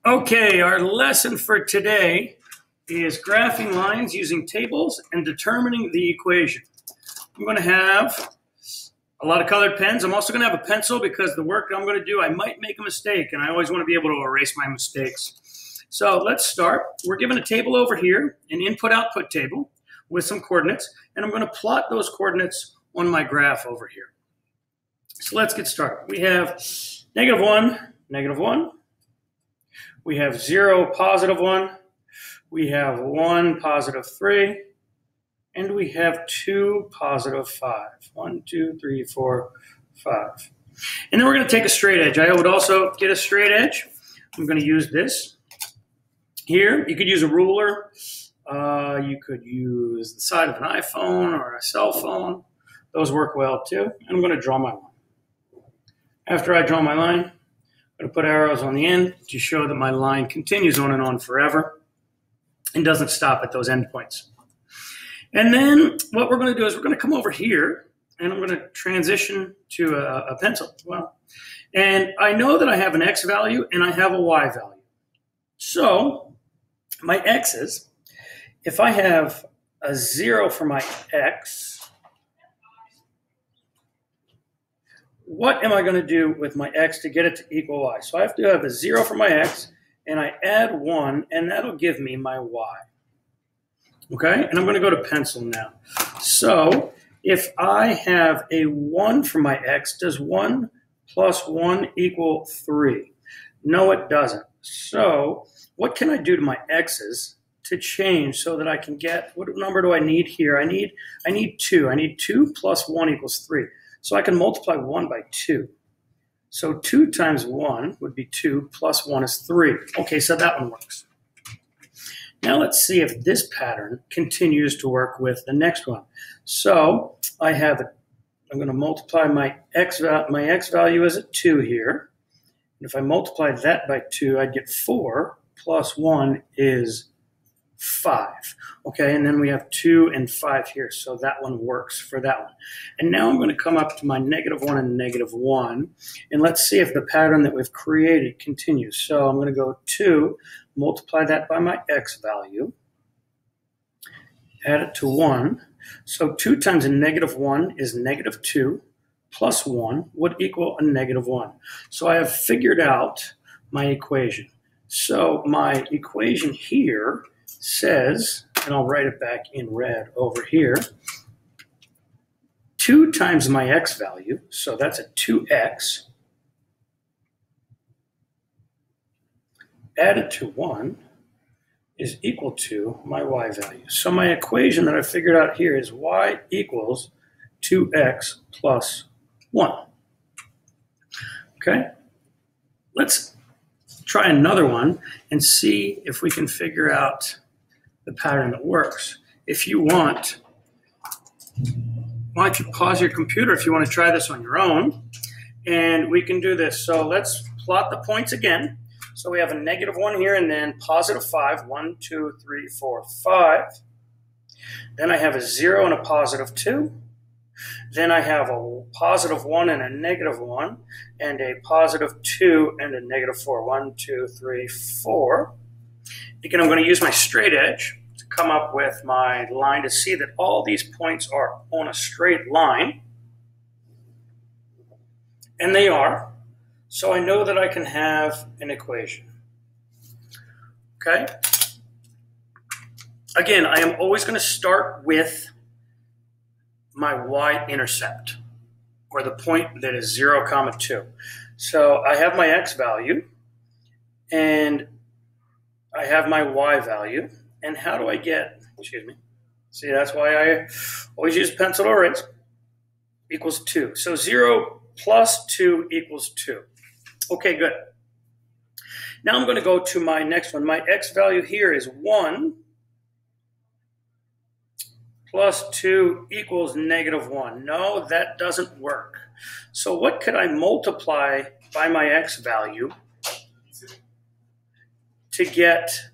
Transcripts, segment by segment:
Okay, our lesson for today is graphing lines using tables and determining the equation. I'm going to have a lot of colored pens. I'm also going to have a pencil because the work I'm going to do, I might make a mistake, and I always want to be able to erase my mistakes. So let's start. We're given a table over here, an input-output table with some coordinates, and I'm going to plot those coordinates on my graph over here. So let's get started. We have -1, -1. We have 0, +1. We have 1, +3. And we have 2, +5. 1, 2, 3, 4, 5. And then we're going to take a straight edge. I would also get a straight edge. I'm going to use this here. You could use a ruler. You could use the side of an iPhone or a cell phone. Those work well too. And I'm going to draw my line. After I draw my line, I'm going to put arrows on the end to show that my line continues on and on forever and doesn't stop at those endpoints. And then what we're going to do is we're going to come over here and I'm going to transition to a pencil. Well, and I know that I have an X value and I have a Y value. So my X's, if I have a 0 for my X, what am I going to do with my X to get it to equal Y? So I have to have a 0 for my X, and I add 1, and that'll give me my Y. Okay, and I'm going to go to pencil now. So if I have a 1 for my X, does 1 plus 1 equal 3? No, it doesn't. So what can I do to my X's to change so that I can get, what number do I need here? I need 2. I need 2 plus 1 equals 3. So I can multiply 1 by 2. So 2 times 1 would be 2 plus 1 is 3. Okay, so that one works. Now let's see if this pattern continues to work with the next one. So I'm going to multiply my X value is at 2 here. And if I multiply that by 2, I'd get 4 plus 1 is 5. Okay, and then we have 2 and 5 here, so that one works for that one. And now I'm going to come up to my -1 and -1, and let's see if the pattern that we've created continues. So I'm going to go 2, multiply that by my X value, add it to 1. So 2 times a -1 is -2, plus 1 would equal a -1. So I have figured out my equation. So my equation here says, and I'll write it back in red over here, 2 times my X value, so that's a 2X, added to 1 is equal to my Y value. So my equation that I figured out here is Y equals 2X plus 1. Okay, let's try another one and see if we can figure out the pattern that works. If you want, why don't you pause your computer if you want to try this on your own, and we can do this. So let's plot the points again. So we have a -1 here and then +5, 1, 2, 3, 4, 5. Then I have a 0 and a +2. Then I have a +1 and a -1, and a +2 and a -4. 1, 2, 3, 4. Again, I'm going to use my straight edge to come up with my line to see that all these points are on a straight line. And they are. So I know that I can have an equation. Okay? Again, I am always going to start with my y-intercept, or the point that is 0, 2. So I have my X value, and I have my Y value. And how do I get, excuse me, see, that's why I always use pencil to erase, equals 2. So 0 plus 2 equals 2. Okay, good. Now I'm going to go to my next one. My X value here is 1 plus 2 equals -1. No, that doesn't work. So what could I multiply by my X value to get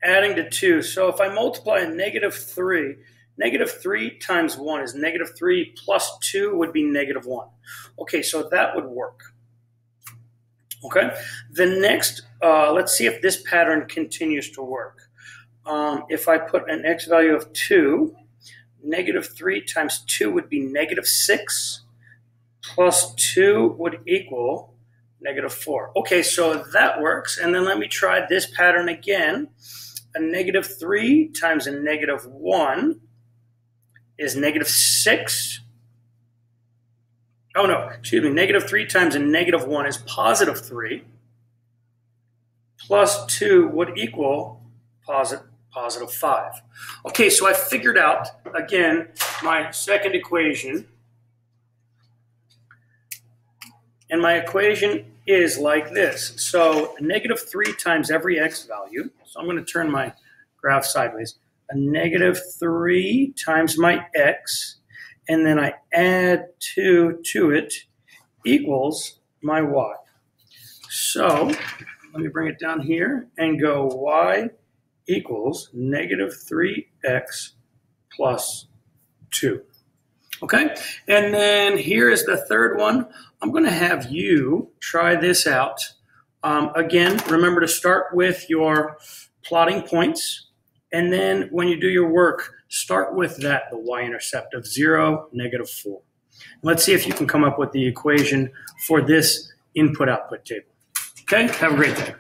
adding to 2? So if I multiply a -3, -3 times 1 is -3 plus 2 would be -1. Okay, so that would work. Okay, the next, let's see if this pattern continues to work. If I put an x value of 2, negative 3 times 2 would be negative 6, plus 2 would equal negative 4. Okay, so that works. And then let me try this pattern again. A negative 3 times a negative 1 is negative 6. Oh, no, excuse me. Negative 3 times a negative 1 is positive 3. Plus 2 would equal positive 5. Okay, so I figured out, again, my second equation. And my equation is like this. So negative 3 times every x value. So I'm going to turn my graph sideways. A negative 3 times my x, and then I add 2 to it, equals my y. So let me bring it down here and go y equals negative 3x plus 2. Okay, and then here is the third one. I'm going to have you try this out. Again, remember to start with your plotting points, and then when you do your work, start with the y-intercept of 0, negative 4. Let's see if you can come up with the equation for this input-output table. Okay, have a great day.